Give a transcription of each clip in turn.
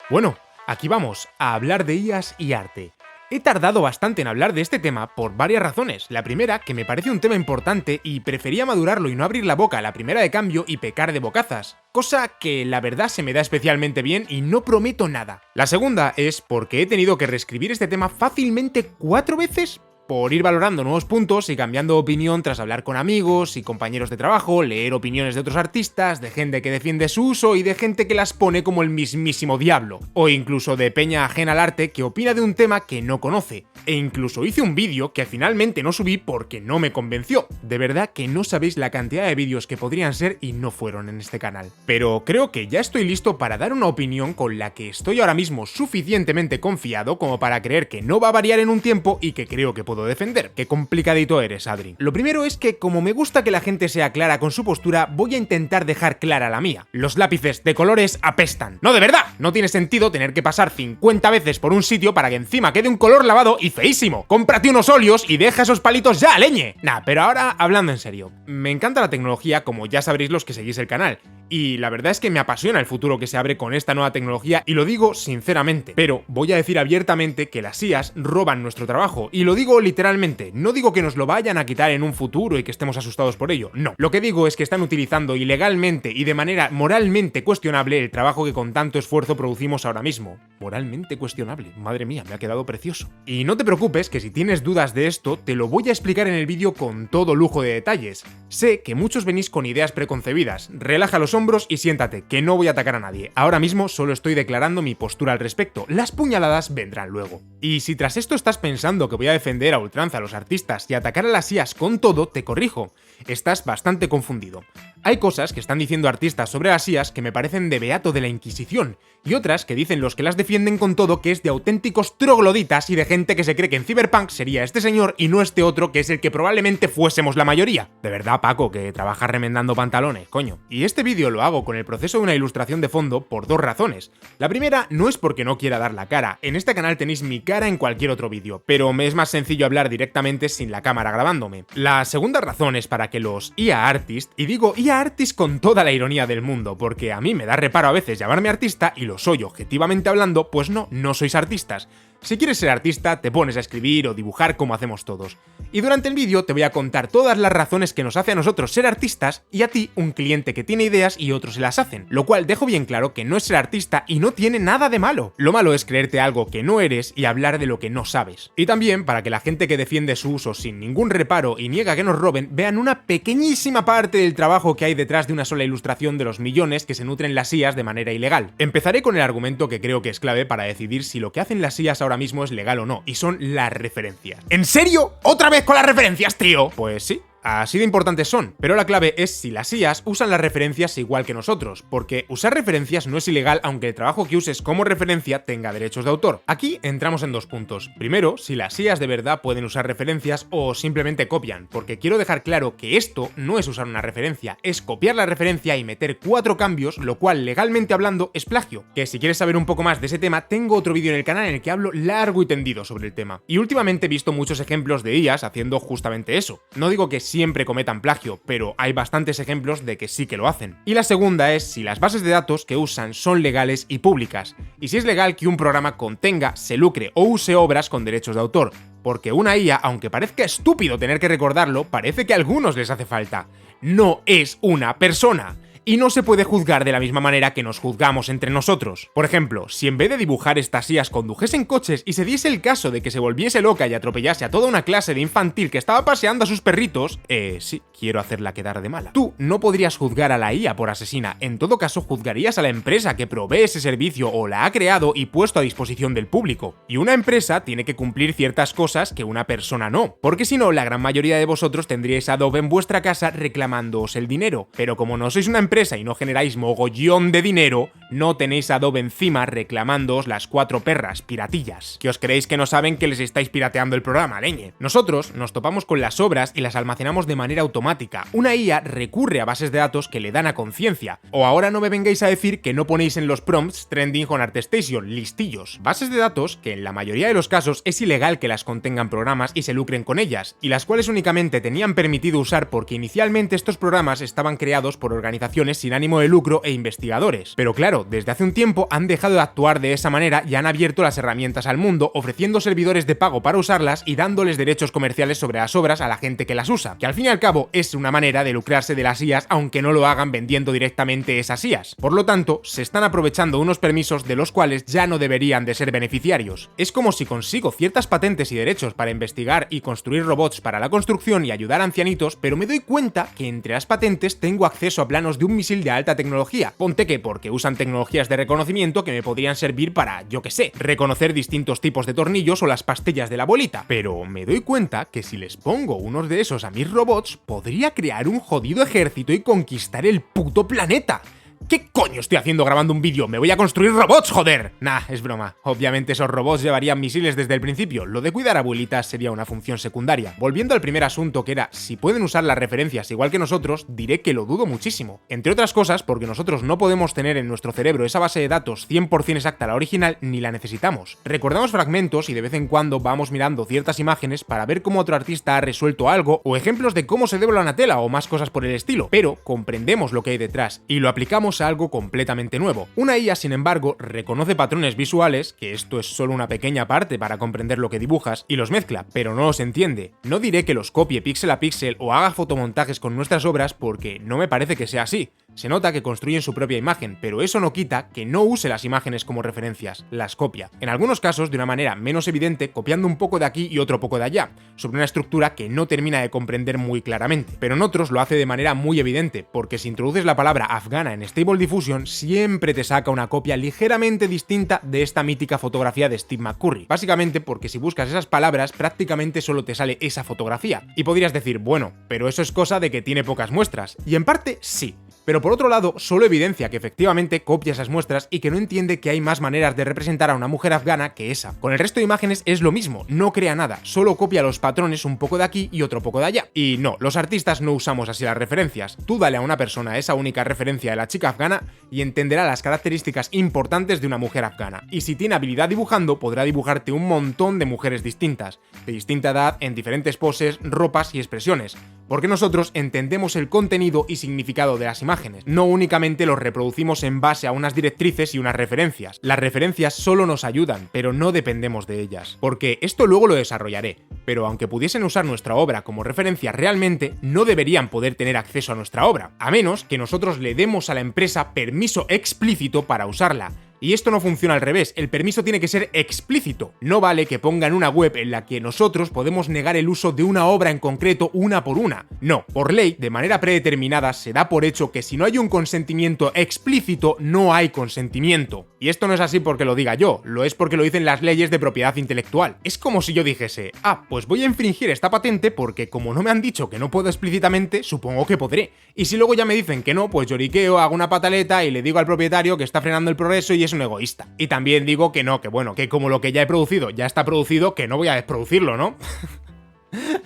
Bueno, aquí vamos a hablar de IAs y arte. He tardado bastante en hablar de este tema por varias razones. La primera, que me parece un tema importante y prefería madurarlo y no abrir la boca a la primera de cambio y pecar de bocazas, cosa que la verdad se me da especialmente bien y no prometo nada. La segunda es porque he tenido que reescribir este tema fácilmente 4 veces por ir valorando nuevos puntos y cambiando opinión tras hablar con amigos y compañeros de trabajo, leer opiniones de otros artistas, de gente que defiende su uso y de gente que las pone como el mismísimo diablo, o incluso de peña ajena al arte que opina de un tema que no conoce. E incluso hice un vídeo que finalmente no subí porque no me convenció. De verdad que no sabéis la cantidad de vídeos que podrían ser y no fueron en este canal. Pero creo que ya estoy listo para dar una opinión con la que estoy ahora mismo suficientemente confiado como para creer que no va a variar en un tiempo y que creo que puedo defender. Qué complicadito eres, Adri. Lo primero es que, como me gusta que la gente sea clara con su postura, voy a intentar dejar clara la mía. Los lápices de colores apestan. No, de verdad, no tiene sentido tener que pasar 50 veces por un sitio para que encima quede un color lavado y feísimo. Cómprate unos óleos y deja esos palitos ya, leñe. Nah, pero ahora, hablando en serio, me encanta la tecnología, como ya sabréis los que seguís el canal. Y la verdad es que me apasiona el futuro que se abre con esta nueva tecnología y lo digo sinceramente. Pero voy a decir abiertamente que las IAs roban nuestro trabajo y lo digo literalmente. No digo que nos lo vayan a quitar en un futuro y que estemos asustados por ello, no. Lo que digo es que están utilizando ilegalmente y de manera moralmente cuestionable el trabajo que con tanto esfuerzo producimos ahora mismo. Moralmente cuestionable, madre mía, me ha quedado precioso. Y no te preocupes que si tienes dudas de esto, te lo voy a explicar en el vídeo con todo lujo de detalles. Sé que muchos venís con ideas preconcebidas, relaja los hombros y siéntate, que no voy a atacar a nadie. Ahora mismo solo estoy declarando mi postura al respecto, las puñaladas vendrán luego. Y si tras esto estás pensando que voy a defender a ultranza a los artistas y atacar a las IAs con todo, te corrijo. Estás bastante confundido. Hay cosas que están diciendo artistas sobre las IAs que me parecen de beato de la Inquisición, y otras que dicen los que las defienden con todo que es de auténticos trogloditas y de gente que se cree que en Cyberpunk sería este señor y no este otro que es el que probablemente fuésemos la mayoría. De verdad, Paco, que trabajas remendando pantalones, coño. Y este vídeo lo hago con el proceso de una ilustración de fondo por dos razones. La primera no es porque no quiera dar la cara, en este canal tenéis mi cara en cualquier otro vídeo, pero me es más sencillo hablar directamente sin la cámara grabándome. La segunda razón es para que los IA Artists, y digo IA Artists con toda la ironía del mundo, porque a mí me da reparo a veces llamarme artista y lo soy objetivamente hablando, pues no sois artistas. Si quieres ser artista, te pones a escribir o dibujar como hacemos todos. Y durante el vídeo te voy a contar todas las razones que nos hace a nosotros ser artistas y a ti un cliente que tiene ideas y otros se las hacen. Lo cual dejo bien claro que no es ser artista y no tiene nada de malo. Lo malo es creerte algo que no eres y hablar de lo que no sabes. Y también para que la gente que defiende su uso sin ningún reparo y niega que nos roben vean una pequeñísima parte del trabajo que hay detrás de una sola ilustración de los millones que se nutren las IAs de manera ilegal. Empezaré con el argumento que creo que es clave para decidir si lo que hacen las IAs ahora mismo es legal o no, y son las referencias. ¿En serio? ¿Otra vez con las referencias, tío? Pues sí. Así de importantes son, pero la clave es si las IAs usan las referencias igual que nosotros, porque usar referencias no es ilegal aunque el trabajo que uses como referencia tenga derechos de autor. Aquí entramos en dos puntos. Primero, si las IAs de verdad pueden usar referencias o simplemente copian, porque quiero dejar claro que esto no es usar una referencia, es copiar la referencia y meter 4 cambios, lo cual legalmente hablando es plagio. Que si quieres saber un poco más de ese tema, tengo otro vídeo en el canal en el que hablo largo y tendido sobre el tema. Y últimamente he visto muchos ejemplos de IAs haciendo justamente eso. No digo que siempre cometan plagio, pero hay bastantes ejemplos de que sí que lo hacen. Y la segunda es si las bases de datos que usan son legales y públicas, y si es legal que un programa contenga, se lucre o use obras con derechos de autor, porque una IA, aunque parezca estúpido tener que recordarlo, parece que a algunos les hace falta. No es una persona. Y no se puede juzgar de la misma manera que nos juzgamos entre nosotros. Por ejemplo, si en vez de dibujar estas IAs condujesen coches y se diese el caso de que se volviese loca y atropellase a toda una clase de infantil que estaba paseando a sus perritos, sí, quiero hacerla quedar de mala. Tú no podrías juzgar a la IA por asesina, en todo caso juzgarías a la empresa que provee ese servicio o la ha creado y puesto a disposición del público. Y una empresa tiene que cumplir ciertas cosas que una persona no, porque si no, la gran mayoría de vosotros tendríais Adobe en vuestra casa reclamándoos el dinero, pero como no sois una empresa y no generáis mogollón de dinero, no tenéis Adobe encima reclamándoos las 4 perras piratillas. ¿Que os creéis que no saben que les estáis pirateando el programa, leñe? Nosotros nos topamos con las obras y las almacenamos de manera automática. Una IA recurre a bases de datos que le dan a conciencia. O ahora no me vengáis a decir que no ponéis en los prompts trending con ArtStation, listillos. Bases de datos que en la mayoría de los casos es ilegal que las contengan programas y se lucren con ellas, y las cuales únicamente tenían permitido usar porque inicialmente estos programas estaban creados por organizaciones organizaciones sin ánimo de lucro e investigadores. Pero claro, desde hace un tiempo han dejado de actuar de esa manera y han abierto las herramientas al mundo, ofreciendo servidores de pago para usarlas y dándoles derechos comerciales sobre las obras a la gente que las usa, que al fin y al cabo es una manera de lucrarse de las IAs, aunque no lo hagan vendiendo directamente esas IAs. Por lo tanto, se están aprovechando unos permisos de los cuales ya no deberían de ser beneficiarios. Es como si consigo ciertas patentes y derechos para investigar y construir robots para la construcción y ayudar a ancianitos, pero me doy cuenta que entre las patentes tengo acceso a planos de un misil de alta tecnología. Ponte que porque usan tecnologías de reconocimiento que me podrían servir para, yo que sé, reconocer distintos tipos de tornillos o las pastillas de la bolita. Pero me doy cuenta que si les pongo unos de esos a mis robots, podría crear un jodido ejército y conquistar el puto planeta. ¿Qué coño estoy haciendo grabando un vídeo? ¡Me voy a construir robots, joder! Nah, es broma. Obviamente esos robots llevarían misiles desde el principio. Lo de cuidar abuelitas sería una función secundaria. Volviendo al primer asunto, que era si pueden usar las referencias igual que nosotros, diré que lo dudo muchísimo. Entre otras cosas, porque nosotros no podemos tener en nuestro cerebro esa base de datos 100% exacta, la original, ni la necesitamos. Recordamos fragmentos y de vez en cuando vamos mirando ciertas imágenes para ver cómo otro artista ha resuelto algo, o ejemplos de cómo se debla una tela o más cosas por el estilo. Pero comprendemos lo que hay detrás y lo aplicamos a algo completamente nuevo. Una IA, sin embargo, reconoce patrones visuales, que esto es solo una pequeña parte para comprender lo que dibujas, y los mezcla, pero no los entiende. No diré que los copie píxel a píxel o haga fotomontajes con nuestras obras porque no me parece que sea así. Se nota que construyen su propia imagen, pero eso no quita que no use las imágenes como referencias, las copia. En algunos casos de una manera menos evidente, copiando un poco de aquí y otro poco de allá, sobre una estructura que no termina de comprender muy claramente. Pero en otros lo hace de manera muy evidente, porque si introduces la palabra afgana en Stable Diffusion, siempre te saca una copia ligeramente distinta de esta mítica fotografía de Steve McCurry. Básicamente porque si buscas esas palabras, prácticamente solo te sale esa fotografía. Y podrías decir, bueno, pero eso es cosa de que tiene pocas muestras. Y en parte sí. Pero por otro lado, solo evidencia que efectivamente copia esas muestras y que no entiende que hay más maneras de representar a una mujer afgana que esa. Con el resto de imágenes es lo mismo, no crea nada, solo copia los patrones un poco de aquí y otro poco de allá. Y no, los artistas no usamos así las referencias. Tú dale a una persona esa única referencia de la chica afgana y entenderá las características importantes de una mujer afgana. Y si tiene habilidad dibujando, podrá dibujarte un montón de mujeres distintas, de distinta edad, en diferentes poses, ropas y expresiones. Porque nosotros entendemos el contenido y significado de las imágenes, no únicamente los reproducimos en base a unas directrices y unas referencias. Las referencias solo nos ayudan, pero no dependemos de ellas. Porque esto luego lo desarrollaré, pero aunque pudiesen usar nuestra obra como referencia realmente, no deberían poder tener acceso a nuestra obra, a menos que nosotros le demos a la empresa permiso explícito para usarla. Y esto no funciona al revés, el permiso tiene que ser explícito. No vale que pongan una web en la que nosotros podemos negar el uso de una obra en concreto una por una. No, por ley, de manera predeterminada, se da por hecho que si no hay un consentimiento explícito, no hay consentimiento. Y esto no es así porque lo diga yo, lo es porque lo dicen las leyes de propiedad intelectual. Es como si yo dijese, pues voy a infringir esta patente porque como no me han dicho que no puedo explícitamente, supongo que podré. Y si luego ya me dicen que no, pues lloriqueo, hago una pataleta y le digo al propietario que está frenando el progreso y es un egoísta. Y también digo que no, que bueno, que como lo que ya he producido ya está producido, que no voy a desproducirlo, ¿no?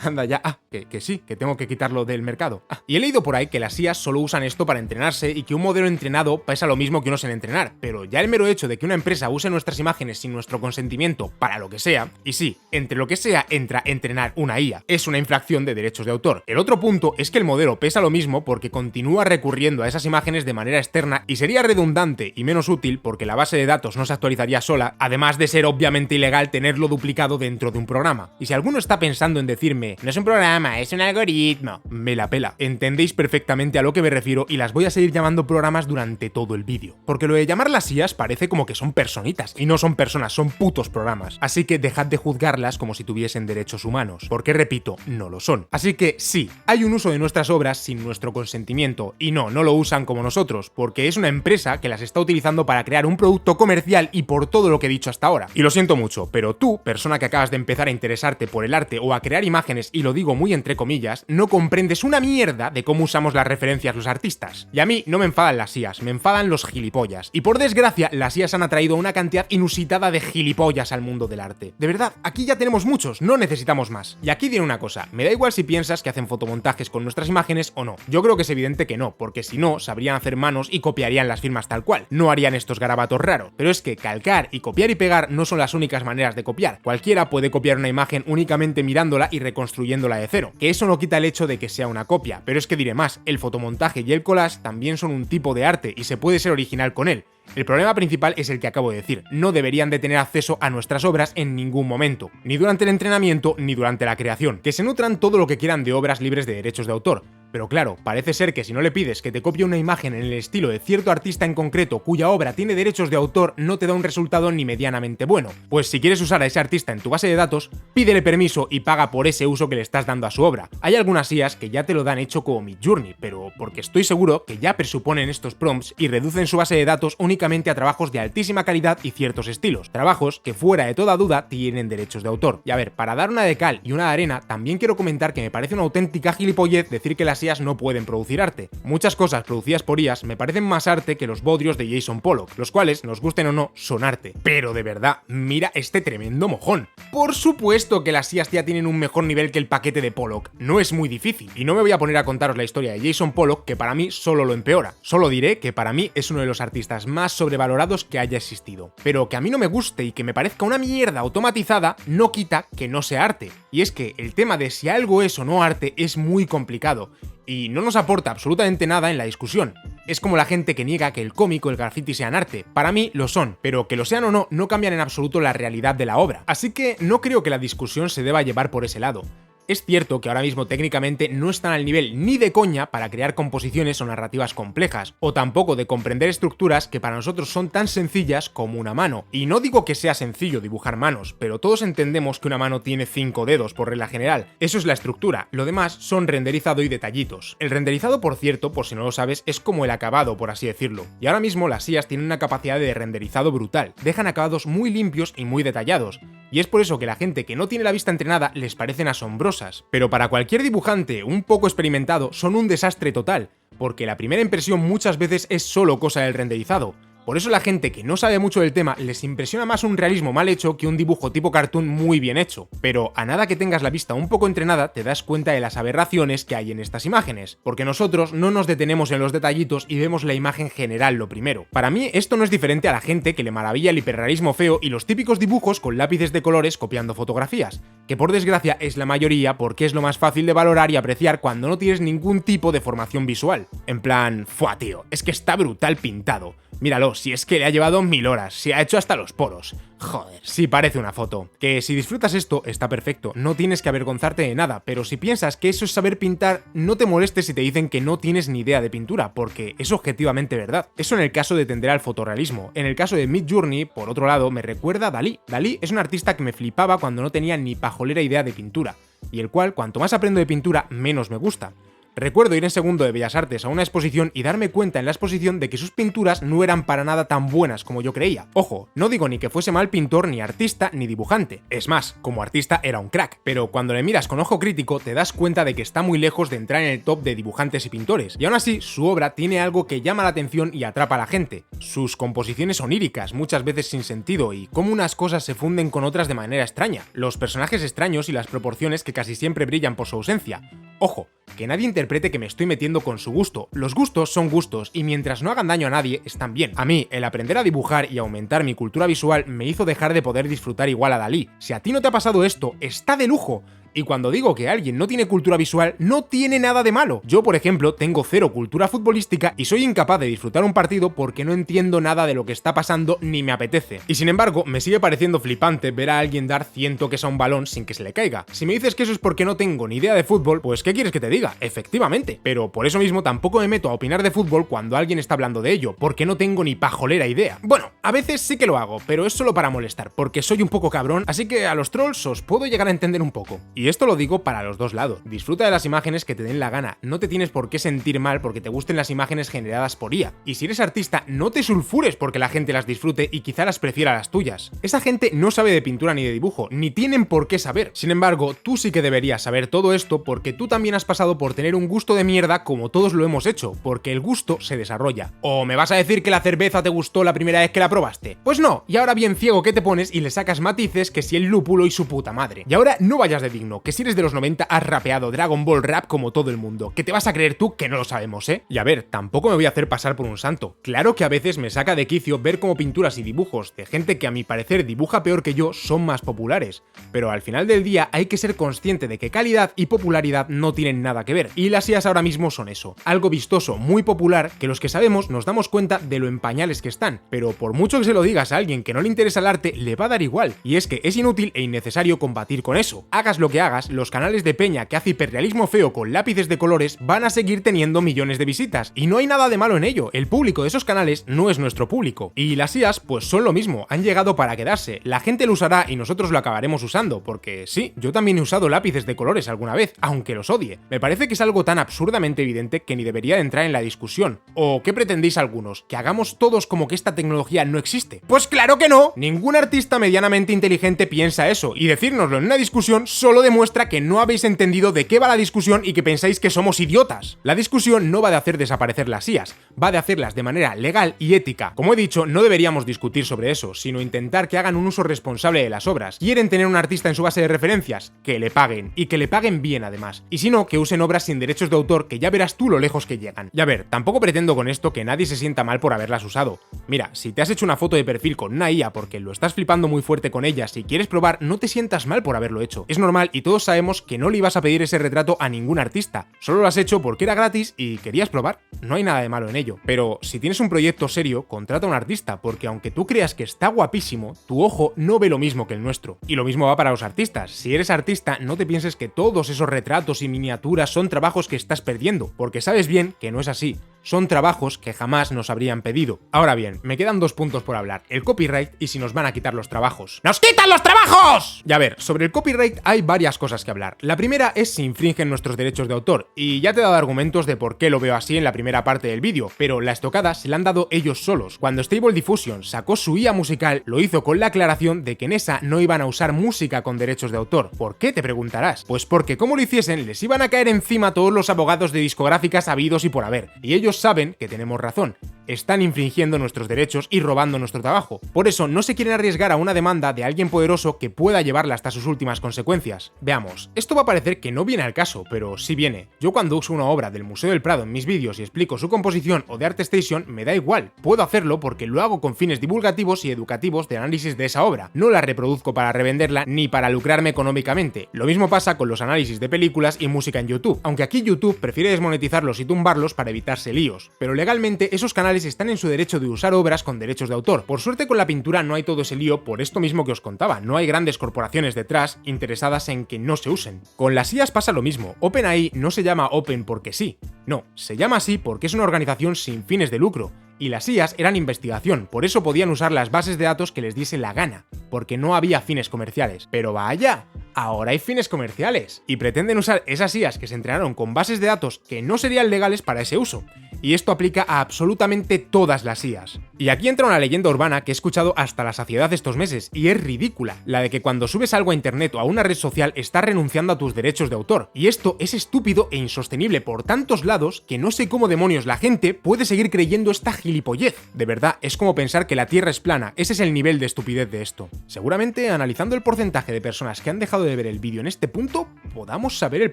Anda ya, que sí, que tengo que quitarlo del mercado. Y he leído por ahí que las IAs solo usan esto para entrenarse y que un modelo entrenado pesa lo mismo que uno sin entrenar, pero ya el mero hecho de que una empresa use nuestras imágenes sin nuestro consentimiento para lo que sea, y sí, entre lo que sea entra entrenar una IA, es una infracción de derechos de autor. El otro punto es que el modelo pesa lo mismo porque continúa recurriendo a esas imágenes de manera externa y sería redundante y menos útil porque la base de datos no se actualizaría sola, además de ser obviamente ilegal tenerlo duplicado dentro de un programa. Y si alguno está pensando en decirme, no es un programa, es un algoritmo, me la pela. Entendéis perfectamente a lo que me refiero y las voy a seguir llamando programas durante todo el vídeo. Porque lo de llamarlas IAs parece como que son personitas, y no son personas, son putos programas. Así que dejad de juzgarlas como si tuviesen derechos humanos, porque repito, no lo son. Así que sí, hay un uso de nuestras obras sin nuestro consentimiento, y no lo usan como nosotros, porque es una empresa que las está utilizando para crear un producto comercial y por todo lo que he dicho hasta ahora. Y lo siento mucho, pero tú, persona que acabas de empezar a interesarte por el arte o a crear imágenes, y lo digo muy entre comillas, no comprendes una mierda de cómo usamos las referencias los artistas. Y a mí no me enfadan las IAs, me enfadan los gilipollas. Y por desgracia, las IAs han atraído una cantidad inusitada de gilipollas al mundo del arte. De verdad, aquí ya tenemos muchos, no necesitamos más. Y aquí diré una cosa, me da igual si piensas que hacen fotomontajes con nuestras imágenes o no. Yo creo que es evidente que no, porque si no, sabrían hacer manos y copiarían las firmas tal cual. No harían estos garabatos raros. Pero es que calcar y copiar y pegar no son las únicas maneras de copiar. Cualquiera puede copiar una imagen únicamente mirándola y reconstruyéndola de cero, que eso no quita el hecho de que sea una copia, pero es que diré más, el fotomontaje y el collage también son un tipo de arte y se puede ser original con él. El problema principal es el que acabo de decir, no deberían de tener acceso a nuestras obras en ningún momento, ni durante el entrenamiento ni durante la creación, que se nutran todo lo que quieran de obras libres de derechos de autor. Pero claro, parece ser que si no le pides que te copie una imagen en el estilo de cierto artista en concreto cuya obra tiene derechos de autor, no te da un resultado ni medianamente bueno. Pues si quieres usar a ese artista en tu base de datos, pídele permiso y paga por ese uso que le estás dando a su obra. Hay algunas IAs que ya te lo dan hecho como Midjourney, pero porque estoy seguro que ya presuponen estos prompts y reducen su base de datos únicamente a trabajos de altísima calidad y ciertos estilos. Trabajos que fuera de toda duda tienen derechos de autor. Y a ver, para dar una de cal y una de arena, también quiero comentar que me parece una auténtica gilipollez decir que las IAs no pueden producir arte. Muchas cosas producidas por IAs me parecen más arte que los bodrios de Jason Pollock, los cuales, nos gusten o no, son arte. Pero de verdad, mira este tremendo mojón. Por supuesto que las IAs ya tienen un mejor nivel que el paquete de Pollock, no es muy difícil. Y no me voy a poner a contaros la historia de Jason Pollock, que para mí solo lo empeora. Solo diré que para mí es uno de los artistas más sobrevalorados que haya existido. Pero que a mí no me guste y que me parezca una mierda automatizada, no quita que no sea arte. Y es que el tema de si algo es o no arte es muy complicado. Y no nos aporta absolutamente nada en la discusión. Es como la gente que niega que el cómic o el graffiti sean arte. Para mí lo son, pero que lo sean o no, no cambian en absoluto la realidad de la obra. Así que no creo que la discusión se deba llevar por ese lado. Es cierto que ahora mismo técnicamente no están al nivel ni de coña para crear composiciones o narrativas complejas, o tampoco de comprender estructuras que para nosotros son tan sencillas como una mano. Y no digo que sea sencillo dibujar manos, pero todos entendemos que una mano tiene 5 dedos por regla general. Eso es la estructura, lo demás son renderizado y detallitos. El renderizado, por cierto, por si no lo sabes, es como el acabado, por así decirlo. Y ahora mismo las IAs tienen una capacidad de renderizado brutal, dejan acabados muy limpios y muy detallados. Y es por eso que la gente que no tiene la vista entrenada les parecen asombrosas. Pero para cualquier dibujante un poco experimentado son un desastre total, porque la primera impresión muchas veces es solo cosa del renderizado. Por eso la gente que no sabe mucho del tema les impresiona más un realismo mal hecho que un dibujo tipo cartoon muy bien hecho. Pero a nada que tengas la vista un poco entrenada te das cuenta de las aberraciones que hay en estas imágenes, porque nosotros no nos detenemos en los detallitos y vemos la imagen general lo primero. Para mí esto no es diferente a la gente que le maravilla el hiperrealismo feo y los típicos dibujos con lápices de colores copiando fotografías, que por desgracia es la mayoría porque es lo más fácil de valorar y apreciar cuando no tienes ningún tipo de formación visual. En plan, ¡fua, tío! Es que está brutal pintado. Míralo, si es que le ha llevado 1000 horas, se ha hecho hasta los poros. Joder, sí parece una foto. Que si disfrutas esto, está perfecto, no tienes que avergonzarte de nada, pero si piensas que eso es saber pintar, no te molestes si te dicen que no tienes ni idea de pintura, porque es objetivamente verdad. Eso en el caso de tender al fotorrealismo. En el caso de Midjourney, por otro lado, me recuerda a Dalí. Dalí es un artista que me flipaba cuando no tenía ni pajolera idea de pintura, y el cual, cuanto más aprendo de pintura, menos me gusta. Recuerdo ir en segundo de Bellas Artes a una exposición y darme cuenta en la exposición de que sus pinturas no eran para nada tan buenas como yo creía. Ojo, no digo ni que fuese mal pintor, ni artista, ni dibujante. Es más, como artista era un crack. Pero cuando le miras con ojo crítico te das cuenta de que está muy lejos de entrar en el top de dibujantes y pintores. Y aún así, su obra tiene algo que llama la atención y atrapa a la gente. Sus composiciones oníricas, muchas veces sin sentido, y cómo unas cosas se funden con otras de manera extraña. Los personajes extraños y las proporciones que casi siempre brillan por su ausencia. Ojo, que nadie interprete que me estoy metiendo con su gusto. Los gustos son gustos y mientras no hagan daño a nadie, están bien. A mí, el aprender a dibujar y aumentar mi cultura visual me hizo dejar de poder disfrutar igual a Dalí. Si a ti no te ha pasado esto, está de lujo. Y cuando digo que alguien no tiene cultura visual, no tiene nada de malo. Yo, por ejemplo, tengo cero cultura futbolística y soy incapaz de disfrutar un partido porque no entiendo nada de lo que está pasando ni me apetece. Y sin embargo, me sigue pareciendo flipante ver a alguien dar 100 toques a un balón sin que se le caiga. Si me dices que eso es porque no tengo ni idea de fútbol, pues ¿qué quieres que te diga? Efectivamente. Pero por eso mismo tampoco me meto a opinar de fútbol cuando alguien está hablando de ello, porque no tengo ni pajolera idea. Bueno, a veces sí que lo hago, pero es solo para molestar, porque soy un poco cabrón, así que a los trolls os puedo llegar a entender un poco. Y esto lo digo para los dos lados. Disfruta de las imágenes que te den la gana, no te tienes por qué sentir mal porque te gusten las imágenes generadas por IA. Y si eres artista, no te sulfures porque la gente las disfrute y quizá las prefiera a las tuyas. Esa gente no sabe de pintura ni de dibujo, ni tienen por qué saber. Sin embargo, tú sí que deberías saber todo esto porque tú también has pasado por tener un gusto de mierda como todos lo hemos hecho, porque el gusto se desarrolla. ¿O me vas a decir que la cerveza te gustó la primera vez que la probaste? Pues no, y ahora bien ciego que te pones y le sacas matices que si el lúpulo y su puta madre. Y ahora no vayas de digno. uno, que si eres de los 90 has rapeado Dragon Ball Rap como todo el mundo, que te vas a creer tú que no lo sabemos, ¿eh? Y a ver, tampoco me voy a hacer pasar por un santo. Claro que a veces me saca de quicio ver cómo pinturas y dibujos de gente que a mi parecer dibuja peor que yo son más populares, pero al final del día hay que ser consciente de que calidad y popularidad no tienen nada que ver, y las IAs ahora mismo son eso, algo vistoso, muy popular, que los que sabemos nos damos cuenta de lo en pañales que están, pero por mucho que se lo digas a alguien que no le interesa el arte, le va a dar igual, y es que es inútil e innecesario combatir con eso. Hagas lo que hagas, los canales de peña que hace hiperrealismo feo con lápices de colores van a seguir teniendo millones de visitas, y no hay nada de malo en ello, el público de esos canales no es nuestro público. Y las IAs pues son lo mismo, han llegado para quedarse, la gente lo usará y nosotros lo acabaremos usando, porque sí, yo también he usado lápices de colores alguna vez, aunque los odie. Me parece que es algo tan absurdamente evidente que ni debería de entrar en la discusión. ¿O qué pretendéis algunos? ¿Que hagamos todos como que esta tecnología no existe? Pues claro que no, ningún artista medianamente inteligente piensa eso, y decírnoslo en una discusión solo demuestra que no habéis entendido de qué va la discusión y que pensáis que somos idiotas. La discusión no va de hacer desaparecer las IAs, va de hacerlas de manera legal y ética. Como he dicho, no deberíamos discutir sobre eso, sino intentar que hagan un uso responsable de las obras. ¿Quieren tener un artista en su base de referencias? Que le paguen, y que le paguen bien además. Y si no, que usen obras sin derechos de autor, que ya verás tú lo lejos que llegan. Y a ver, tampoco pretendo con esto que nadie se sienta mal por haberlas usado. Mira, si te has hecho una foto de perfil con una IA porque lo estás flipando muy fuerte con ella, si quieres probar, no te sientas mal por haberlo hecho. Es normal y todos sabemos que no le ibas a pedir ese retrato a ningún artista. Solo lo has hecho porque era gratis y querías probar. No hay nada de malo en ello. Pero si tienes un proyecto serio, contrata a un artista, porque aunque tú creas que está guapísimo, tu ojo no ve lo mismo que el nuestro. Y lo mismo va para los artistas. Si eres artista, no te pienses que todos esos retratos y miniaturas son trabajos que estás perdiendo, porque sabes bien que no es así. Son trabajos que jamás nos habrían pedido. Ahora bien, me quedan dos puntos por hablar, el copyright y si nos van a quitar los trabajos. ¡Nos quitan los trabajos! Y a ver, sobre el copyright hay varias cosas que hablar. La primera es si infringen nuestros derechos de autor, y ya te he dado argumentos de por qué lo veo así en la primera parte del vídeo, pero la estocada se la han dado ellos solos. Cuando Stable Diffusion sacó su IA musical, lo hizo con la aclaración de que en esa no iban a usar música con derechos de autor. ¿Por qué, te preguntarás? Pues porque como lo hiciesen, les iban a caer encima todos los abogados de discográficas habidos y por haber, y ellos saben que tenemos razón. Están infringiendo nuestros derechos y robando nuestro trabajo. Por eso no se quieren arriesgar a una demanda de alguien poderoso que pueda llevarla hasta sus últimas consecuencias. Veamos, esto va a parecer que no viene al caso, pero sí viene. Yo cuando uso una obra del Museo del Prado en mis vídeos y explico su composición o de ArtStation, me da igual. Puedo hacerlo porque lo hago con fines divulgativos y educativos de análisis de esa obra. No la reproduzco para revenderla ni para lucrarme económicamente. Lo mismo pasa con los análisis de películas y música en YouTube, aunque aquí YouTube prefiere desmonetizarlos y tumbarlos para evitarse líos. Pero legalmente esos canales están en su derecho de usar obras con derechos de autor. Por suerte con la pintura no hay todo ese lío por esto mismo que os contaba, no hay grandes corporaciones detrás interesadas en que no se usen. Con las IAs pasa lo mismo, OpenAI no se llama Open porque sí, no, se llama así porque es una organización sin fines de lucro. Y las IAs eran investigación, por eso podían usar las bases de datos que les diese la gana, porque no había fines comerciales. Pero vaya, ahora hay fines comerciales, y pretenden usar esas IAs que se entrenaron con bases de datos que no serían legales para ese uso. Y esto aplica a absolutamente todas las IAs. Y aquí entra una leyenda urbana que he escuchado hasta la saciedad estos meses, y es ridícula, la de que cuando subes algo a internet o a una red social estás renunciando a tus derechos de autor. Y esto es estúpido e insostenible por tantos lados que no sé cómo demonios la gente puede seguir creyendo esta gilipollez. De verdad, es como pensar que la Tierra es plana, ese es el nivel de estupidez de esto. Seguramente, analizando el porcentaje de personas que han dejado de ver el vídeo en este punto, podamos saber el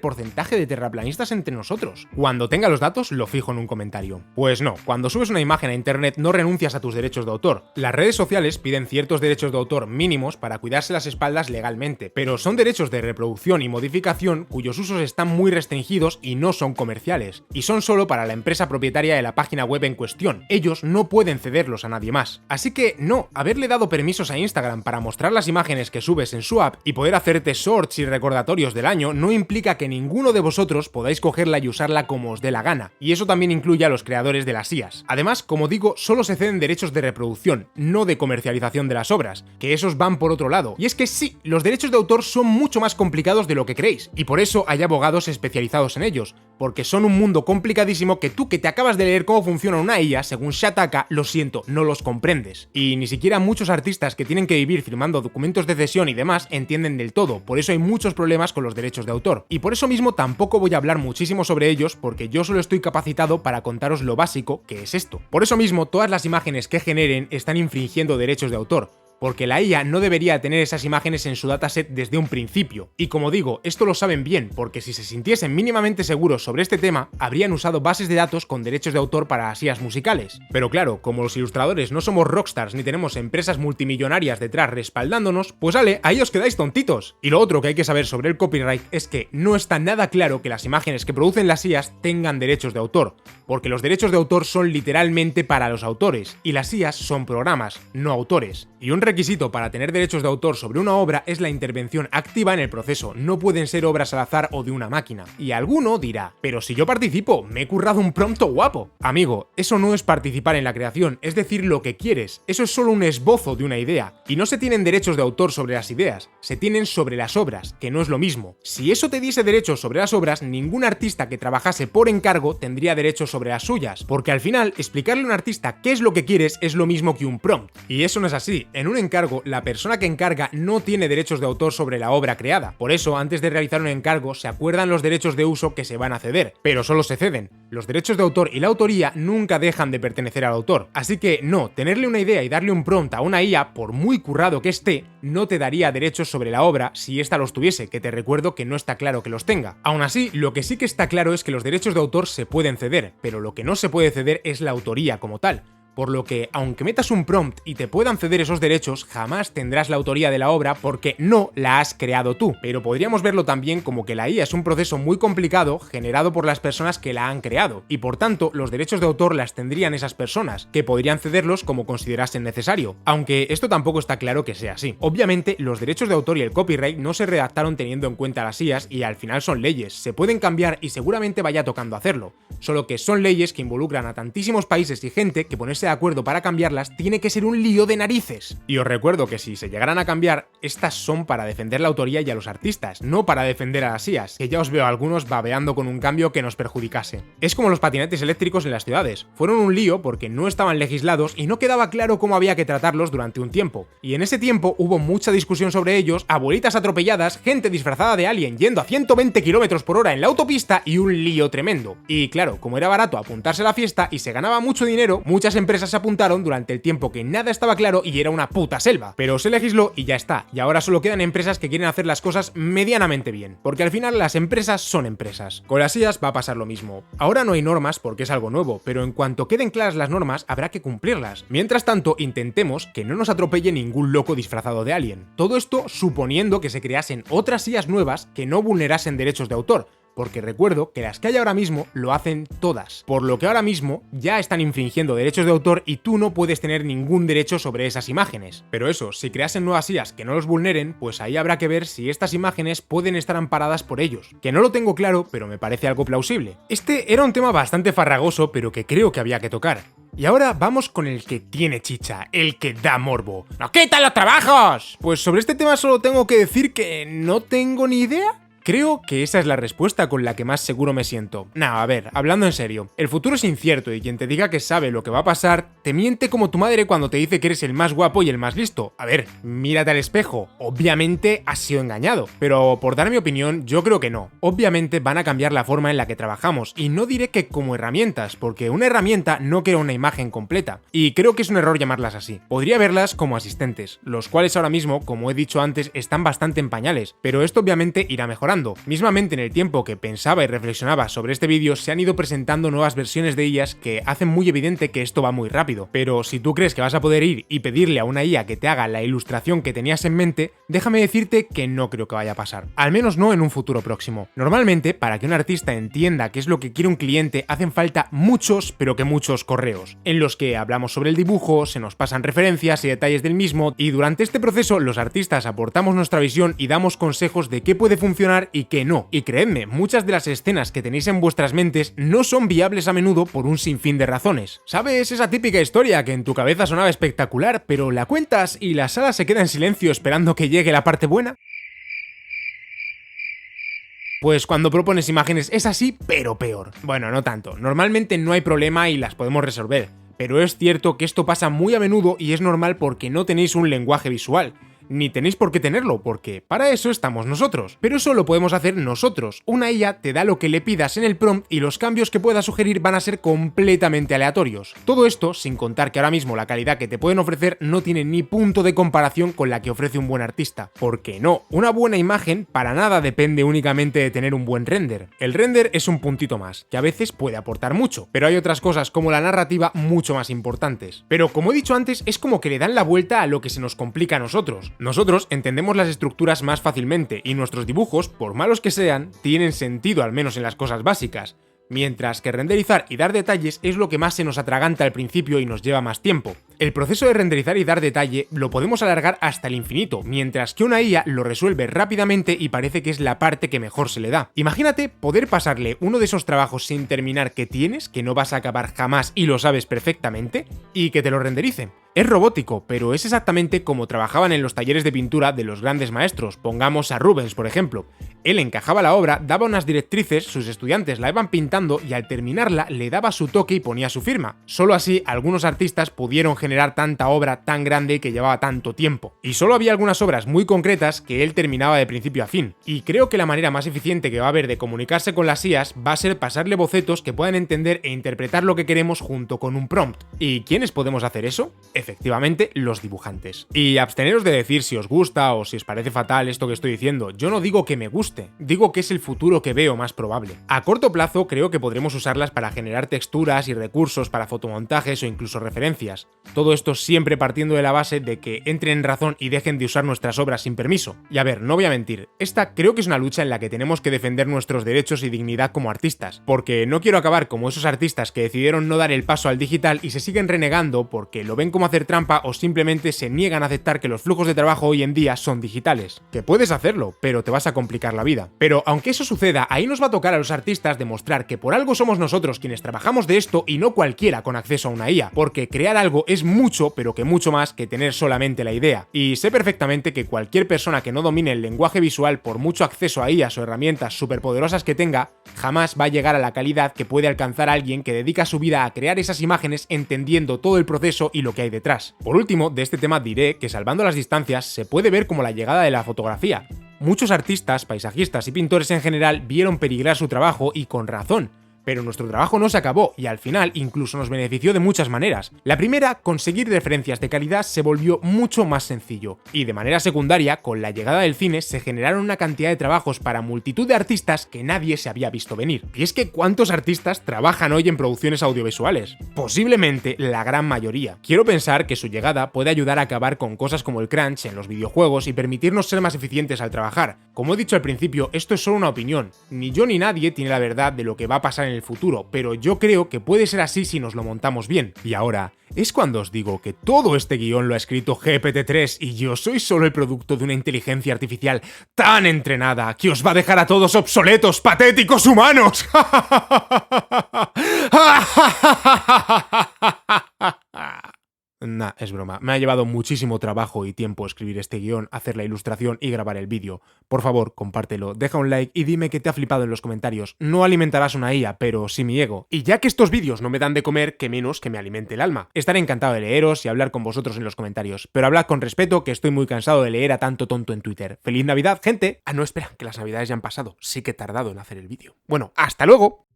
porcentaje de terraplanistas entre nosotros. Cuando tenga los datos, lo fijo en un comentario. Pues no, cuando subes una imagen a internet no renuncias a tus derechos de autor. Las redes sociales piden ciertos derechos de autor mínimos para cuidarse las espaldas legalmente, pero son derechos de reproducción y modificación cuyos usos están muy restringidos y no son comerciales, y son solo para la empresa propietaria de la página web en cuestión. Ellos no pueden cederlos a nadie más. Así que no, haberle dado permisos a Instagram para mostrar las imágenes que subes en su app y poder hacerte shorts y recordatorios del año no implica que ninguno de vosotros podáis cogerla y usarla como os dé la gana, y eso también incluye a los creadores de las IAs. Además, como digo, solo se ceden derechos de reproducción, no de comercialización de las obras, que esos van por otro lado. Y es que sí, los derechos de autor son mucho más complicados de lo que creéis, y por eso hay abogados especializados en ellos, porque son un mundo complicadísimo que tú que te acabas de leer cómo funciona una IA, según Shataka, lo siento, no los comprendes. Y ni siquiera muchos artistas que tienen que vivir firmando documentos de cesión y demás entienden del todo, por eso hay muchos problemas con los derechos de autor. Y por eso mismo tampoco voy a hablar muchísimo sobre ellos, porque yo solo estoy capacitado para contaros lo básico que es esto. Por eso mismo, todas las imágenes que generen están infringiendo derechos de autor. porque la IA no debería tener esas imágenes en su dataset desde un principio. Y como digo, esto lo saben bien, porque si se sintiesen mínimamente seguros sobre este tema, habrían usado bases de datos con derechos de autor para las IAs musicales. Pero claro, como los ilustradores no somos rockstars ni tenemos empresas multimillonarias detrás respaldándonos, pues vale, ahí os quedáis tontitos. Y lo otro que hay que saber sobre el copyright es que no está nada claro que las imágenes que producen las IAs tengan derechos de autor, porque los derechos de autor son literalmente para los autores, y las IAs son programas, no autores. Y un requisito para tener derechos de autor sobre una obra es la intervención activa en el proceso, no pueden ser obras al azar o de una máquina. Y alguno dirá, pero si yo participo, me he currado un prompto guapo. Amigo, eso no es participar en la creación, es decir lo que quieres, eso es solo un esbozo de una idea. Y no se tienen derechos de autor sobre las ideas, se tienen sobre las obras, que no es lo mismo. Si eso te diese derechos sobre las obras, ningún artista que trabajase por encargo tendría derechos sobre las suyas, porque al final, explicarle a un artista qué es lo que quieres es lo mismo que un prompt. Y eso no es así. En un encargo, la persona que encarga no tiene derechos de autor sobre la obra creada. Por eso, antes de realizar un encargo, se acuerdan los derechos de uso que se van a ceder, pero solo se ceden. Los derechos de autor y la autoría nunca dejan de pertenecer al autor. Así que no, tenerle una idea y darle un prompt a una IA, por muy currado que esté, no te daría derechos sobre la obra si ésta los tuviese, que te recuerdo que no está claro que los tenga. Aún así, lo que sí que está claro es que los derechos de autor se pueden ceder, pero lo que no se puede ceder es la autoría como tal. Por lo que, aunque metas un prompt y te puedan ceder esos derechos, jamás tendrás la autoría de la obra porque no la has creado tú. Pero podríamos verlo también como que la IA es un proceso muy complicado generado por las personas que la han creado, y por tanto los derechos de autor las tendrían esas personas, que podrían cederlos como considerasen necesario. Aunque esto tampoco está claro que sea así. Obviamente, los derechos de autor y el copyright no se redactaron teniendo en cuenta las IAs y al final son leyes, se pueden cambiar y seguramente vaya tocando hacerlo. Solo que son leyes que involucran a tantísimos países y gente que ponerse de acuerdo para cambiarlas tiene que ser un lío de narices. Y os recuerdo que si se llegaran a cambiar, estas son para defender la autoría y a los artistas, no para defender a las IAs, que ya os veo a algunos babeando con un cambio que nos perjudicase. Es como los patinetes eléctricos en las ciudades, fueron un lío porque no estaban legislados y no quedaba claro cómo había que tratarlos durante un tiempo. Y en ese tiempo hubo mucha discusión sobre ellos, abuelitas atropelladas, gente disfrazada de alien yendo a 120 km/h en la autopista y un lío tremendo. Y claro, como era barato apuntarse a la fiesta y se ganaba mucho dinero, muchas empresas se apuntaron durante el tiempo que nada estaba claro y era una puta selva. Pero se legisló y ya está, y ahora solo quedan empresas que quieren hacer las cosas medianamente bien, porque al final las empresas son empresas. Con las IAs va a pasar lo mismo. Ahora no hay normas porque es algo nuevo, pero en cuanto queden claras las normas habrá que cumplirlas. Mientras tanto, intentemos que no nos atropelle ningún loco disfrazado de alien. Todo esto suponiendo que se creasen otras IAs nuevas que no vulnerasen derechos de autor, porque recuerdo que las que hay ahora mismo lo hacen todas, por lo que ahora mismo ya están infringiendo derechos de autor y tú no puedes tener ningún derecho sobre esas imágenes. Pero eso, si creasen nuevas IAs que no los vulneren, pues ahí habrá que ver si estas imágenes pueden estar amparadas por ellos. Que no lo tengo claro, pero me parece algo plausible. Este era un tema bastante farragoso, pero que creo que había que tocar. Y ahora vamos con el que tiene chicha, el que da morbo. ¡Nos quitan los trabajos! Pues sobre este tema solo tengo que decir que no tengo ni idea. Creo que esa es la respuesta con la que más seguro me siento. A ver, hablando en serio, el futuro es incierto y quien te diga que sabe lo que va a pasar, te miente como tu madre cuando te dice que eres el más guapo y el más listo. A ver, mírate al espejo, obviamente has sido engañado, pero por dar mi opinión, yo creo que no. Obviamente van a cambiar la forma en la que trabajamos, y no diré que como herramientas, porque una herramienta no crea una imagen completa, y creo que es un error llamarlas así. Podría verlas como asistentes, los cuales ahora mismo, como he dicho antes, están bastante en pañales, pero esto obviamente irá mejorando. Mismamente en el tiempo que pensaba y reflexionaba sobre este vídeo se han ido presentando nuevas versiones de IAs que hacen muy evidente que esto va muy rápido, pero si tú crees que vas a poder ir y pedirle a una IA que te haga la ilustración que tenías en mente, déjame decirte que no creo que vaya a pasar, al menos no en un futuro próximo. Normalmente, para que un artista entienda qué es lo que quiere un cliente, hacen falta muchos, pero que muchos correos, en los que hablamos sobre el dibujo, se nos pasan referencias y detalles del mismo, y durante este proceso los artistas aportamos nuestra visión y damos consejos de qué puede funcionar y qué no. Y creedme, muchas de las escenas que tenéis en vuestras mentes no son viables a menudo por un sinfín de razones. ¿Sabes esa típica historia que en tu cabeza sonaba espectacular, pero la cuentas y la sala se queda en silencio esperando que llegue la parte buena? Pues cuando propones imágenes es así, pero peor. Bueno, no tanto. Normalmente no hay problema y las podemos resolver. Pero es cierto que esto pasa muy a menudo y es normal porque no tenéis un lenguaje visual. Ni tenéis por qué tenerlo, porque para eso estamos nosotros. Pero eso lo podemos hacer nosotros. Una IA te da lo que le pidas en el prompt y los cambios que pueda sugerir van a ser completamente aleatorios. Todo esto sin contar que ahora mismo la calidad que te pueden ofrecer no tiene ni punto de comparación con la que ofrece un buen artista. Porque no, una buena imagen para nada depende únicamente de tener un buen render. El render es un puntito más, que a veces puede aportar mucho, pero hay otras cosas como la narrativa mucho más importantes. Pero como he dicho antes, es como que le dan la vuelta a lo que se nos complica a nosotros. Nosotros entendemos las estructuras más fácilmente y nuestros dibujos, por malos que sean, tienen sentido al menos en las cosas básicas. Mientras que renderizar y dar detalles es lo que más se nos atraganta al principio y nos lleva más tiempo. El proceso de renderizar y dar detalle lo podemos alargar hasta el infinito, mientras que una IA lo resuelve rápidamente y parece que es la parte que mejor se le da. Imagínate poder pasarle uno de esos trabajos sin terminar que tienes, que no vas a acabar jamás y lo sabes perfectamente, y que te lo renderice. Es robótico, pero es exactamente como trabajaban en los talleres de pintura de los grandes maestros, pongamos a Rubens por ejemplo. Él encajaba la obra, daba unas directrices, sus estudiantes la iban pintando y al terminarla le daba su toque y ponía su firma. Solo así algunos artistas pudieron generar tanta obra tan grande que llevaba tanto tiempo. Y solo había algunas obras muy concretas que él terminaba de principio a fin. Y creo que la manera más eficiente que va a haber de comunicarse con las IAs va a ser pasarle bocetos que puedan entender e interpretar lo que queremos junto con un prompt. ¿Y quiénes podemos hacer eso? Efectivamente, los dibujantes. Y absteneros de decir si os gusta o si os parece fatal esto que estoy diciendo. Yo no digo que me guste, digo que es el futuro que veo más probable. A corto plazo creo que podremos usarlas para generar texturas y recursos para fotomontajes o incluso referencias. Todo esto siempre partiendo de la base de que entren en razón y dejen de usar nuestras obras sin permiso. Y a ver, no voy a mentir, esta creo que es una lucha en la que tenemos que defender nuestros derechos y dignidad como artistas, porque no quiero acabar como esos artistas que decidieron no dar el paso al digital y se siguen renegando porque lo ven como hacer trampa o simplemente se niegan a aceptar que los flujos de trabajo hoy en día son digitales. Que puedes hacerlo, pero te vas a complicar la vida. Pero aunque eso suceda, ahí nos va a tocar a los artistas demostrar que por algo somos nosotros quienes trabajamos de esto y no cualquiera con acceso a una IA, porque crear algo es mucho, pero que mucho más que tener solamente la idea. Y sé perfectamente que cualquier persona que no domine el lenguaje visual, por mucho acceso a IAs o herramientas superpoderosas que tenga, jamás va a llegar a la calidad que puede alcanzar alguien que dedica su vida a crear esas imágenes entendiendo todo el proceso y lo que hay detrás. Por último, de este tema diré que salvando las distancias se puede ver como la llegada de la fotografía. Muchos artistas, paisajistas y pintores en general vieron peligrar su trabajo y con razón. Pero nuestro trabajo no se acabó y al final incluso nos benefició de muchas maneras. La primera, conseguir referencias de calidad se volvió mucho más sencillo. Y de manera secundaria, con la llegada del cine se generaron una cantidad de trabajos para multitud de artistas que nadie se había visto venir. Y es que ¿cuántos artistas trabajan hoy en producciones audiovisuales? Posiblemente la gran mayoría. Quiero pensar que su llegada puede ayudar a acabar con cosas como el crunch en los videojuegos y permitirnos ser más eficientes al trabajar. Como he dicho al principio, esto es solo una opinión. Ni yo ni nadie tiene la verdad de lo que va a pasar en el futuro, pero yo creo que puede ser así si nos lo montamos bien. Y ahora, es cuando os digo que todo este guión lo ha escrito GPT-3 y yo soy solo el producto de una inteligencia artificial tan entrenada que os va a dejar a todos obsoletos, patéticos humanos. Nah, es broma. Me ha llevado muchísimo trabajo y tiempo escribir este guión, hacer la ilustración y grabar el vídeo. Por favor, compártelo, deja un like y dime qué te ha flipado en los comentarios. No alimentarás una IA, pero sí mi ego. Y ya que estos vídeos no me dan de comer, que menos que me alimente el alma. Estaré encantado de leeros y hablar con vosotros en los comentarios. Pero hablad con respeto, que estoy muy cansado de leer a tanto tonto en Twitter. ¡Feliz Navidad, gente! Ah, no, espera, que las Navidades ya han pasado. Sí que he tardado en hacer el vídeo. Bueno, ¡hasta luego!